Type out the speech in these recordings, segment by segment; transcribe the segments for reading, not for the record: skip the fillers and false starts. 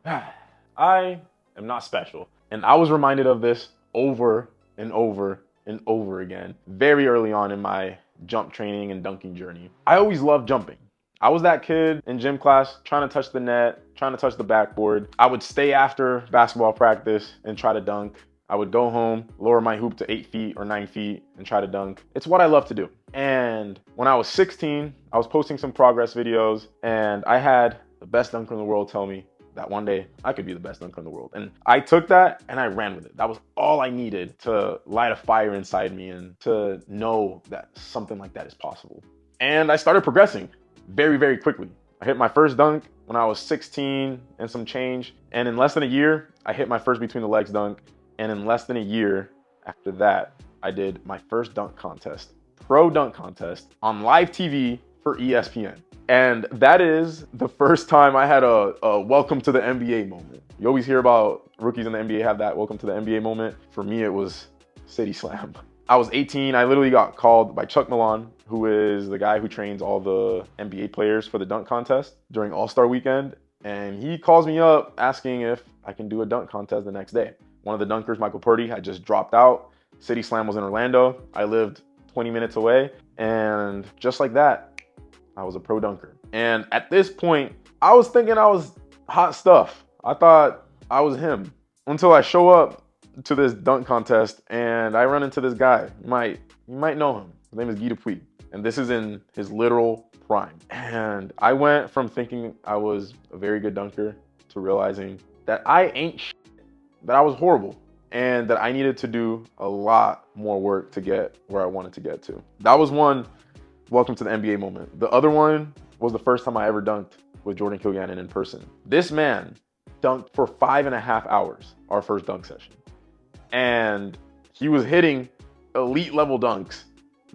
I am not special. And I was reminded of this over and over and over again very early on in my jump training and dunking journey. I always loved jumping. I was that kid in gym class trying to touch the net, trying to touch the backboard. I would stay after basketball practice and try to dunk. I would go home, lower my hoop to 8 feet or 9 feet and try to dunk. It's what I love to do. And when I was 16, I was posting some progress videos and I had the best dunker in the world tell me that one day I could be the best dunker in the world. And I took that and I ran with it. That was all I needed to light a fire inside me and to know that something like that is possible. And I started progressing very, very quickly. I hit my first dunk when I was 16 and some change. And in less than a year, I hit my first between the legs dunk. And in less than a year after that, I did my first dunk contest, pro dunk contest on live TV for ESPN. And that is the first time I had a welcome to the NBA moment. You always hear about rookies in the NBA have that welcome to the NBA moment. For me, it was City Slam. I was 18. I literally got called by Chuck Milan, who is the guy who trains all the NBA players for the dunk contest during All-Star weekend. And he calls me up asking if I can do a dunk contest the next day. One of the dunkers, Michael Purdy, had just dropped out. City Slam was in Orlando. I lived 20 minutes away. And just like that, I was a pro dunker. And at this point, I was thinking I was hot stuff. I thought I was him until I show up to this dunk contest and I run into this guy. You might know him. His name is Guy Dupuis. And this is in his literal prime. And I went from thinking I was a very good dunker to realizing that I ain't shit, that I was horrible, and that I needed to do a lot more work to get where I wanted to get to. That was one welcome to the NBA moment. The other one was the first time I ever dunked with Jordan Kilgannon in person. This man dunked for 5.5 hours, our first dunk session. And he was hitting elite level dunks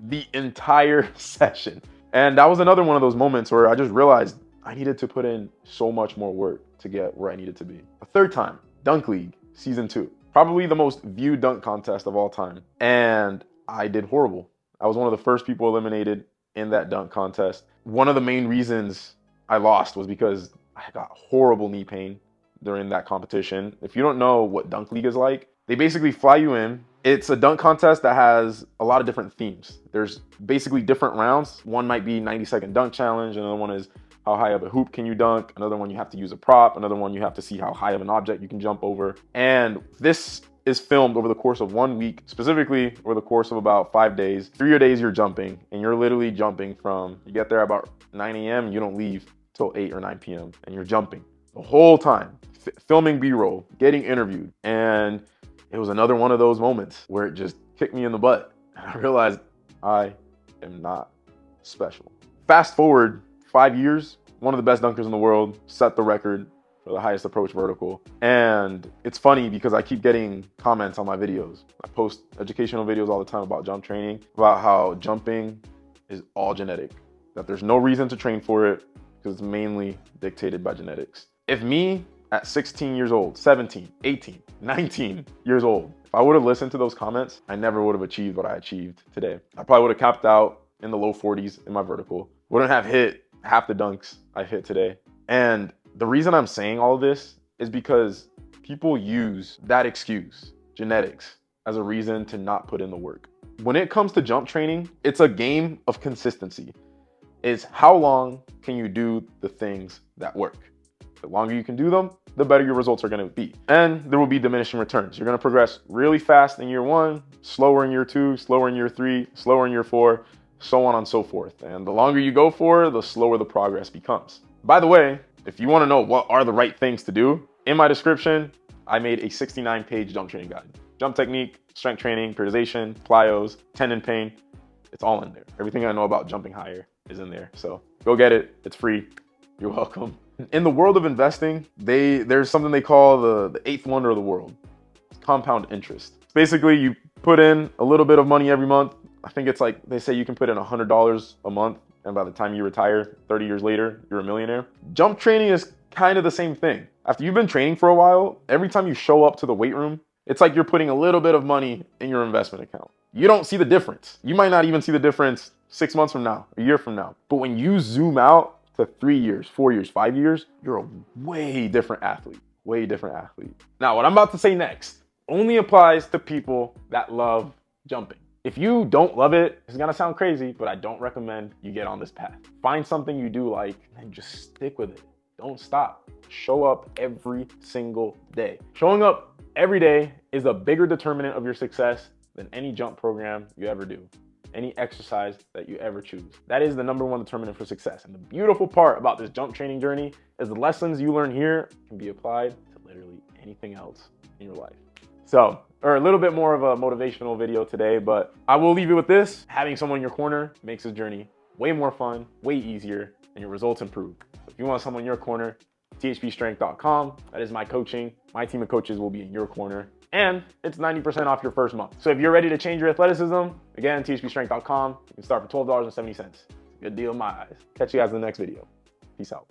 the entire session. And that was another one of those moments where I just realized I needed to put in so much more work to get where I needed to be. A third time, Dunk League, season 2. Probably the most viewed dunk contest of all time. And I did horrible. I was one of the first people eliminated in that dunk contest. One of the main reasons I lost was because I got horrible knee pain during that competition. If you don't know what Dunk League is like, they basically fly you in. It's a dunk contest that has a lot of different themes. There's basically different rounds. One might be 90-second dunk challenge. Another one is how high of a hoop can you dunk? Another one you have to use a prop. Another one you have to see how high of an object you can jump over. And this is filmed over the course of 1 week, specifically over the course of about 5 days. 3 days you're jumping, and you're literally jumping from, you get there about 9 a.m., you don't leave till 8 or 9 p.m., and you're jumping the whole time, filming B-roll, getting interviewed. And it was another one of those moments where it just kicked me in the butt. And I realized I am not special. Fast forward 5 years, one of the best dunkers in the world, set the record for the highest approach vertical. And it's funny because I keep getting comments on my videos. I post educational videos all the time about jump training, about how jumping is all genetic, that there's no reason to train for it because it's mainly dictated by genetics. If me at 16 years old, 17, 18, 19 years old, if I would have listened to those comments, I never would have achieved what I achieved today. I probably would have capped out in the low 40s in my vertical. Wouldn't have hit half the dunks I've hit today. And the reason I'm saying all of this is because people use that excuse, genetics, as a reason to not put in the work. When it comes to jump training, it's a game of consistency. It's how long can you do the things that work? The longer you can do them, the better your results are going to be. And there will be diminishing returns. You're going to progress really fast in year 1, slower in year 2, slower in year 3, slower in year 4, so on and so forth. And the longer you go for, the slower the progress becomes. By the way, if you want to know what are the right things to do, in my description, I made a 69-page jump training guide. Jump technique, strength training, periodization, plyos, tendon pain, it's all in there. Everything I know about jumping higher is in there. So go get it. It's free. You're welcome. In the world of investing, there's something they call the eighth wonder of the world. It's compound interest. Basically, you put in a little bit of money every month. I think it's like, they say you can put in $100 a month, and by the time you retire, 30 years later, you're a millionaire. Jump training is kind of the same thing. After you've been training for a while, every time you show up to the weight room, it's like you're putting a little bit of money in your investment account. You don't see the difference. You might not even see the difference 6 months from now, a year from now. But when you zoom out to 3 years, 4 years, 5 years, you're a way different athlete. way different athlete. Now, what I'm about to say next only applies to people that love jumping. If you don't love it, it's gonna sound crazy, but I don't recommend you get on this path. Find something you do like and just stick with it. Don't stop. Show up every single day. Showing up every day is a bigger determinant of your success than any jump program you ever do, any exercise that you ever choose. That is the #1 determinant for success. And the beautiful part about this jump training journey is the lessons you learn here can be applied to literally anything else in your life. So, or a little bit more of a motivational video today, but I will leave you with this. Having someone in your corner makes this journey way more fun, way easier, and your results improve. So if you want someone in your corner, THPstrength.com. That is my coaching. My team of coaches will be in your corner. And it's 90% off your first month. So if you're ready to change your athleticism, again, THPstrength.com. You can start for $12.70. Good deal in my eyes. Catch you guys in the next video. Peace out.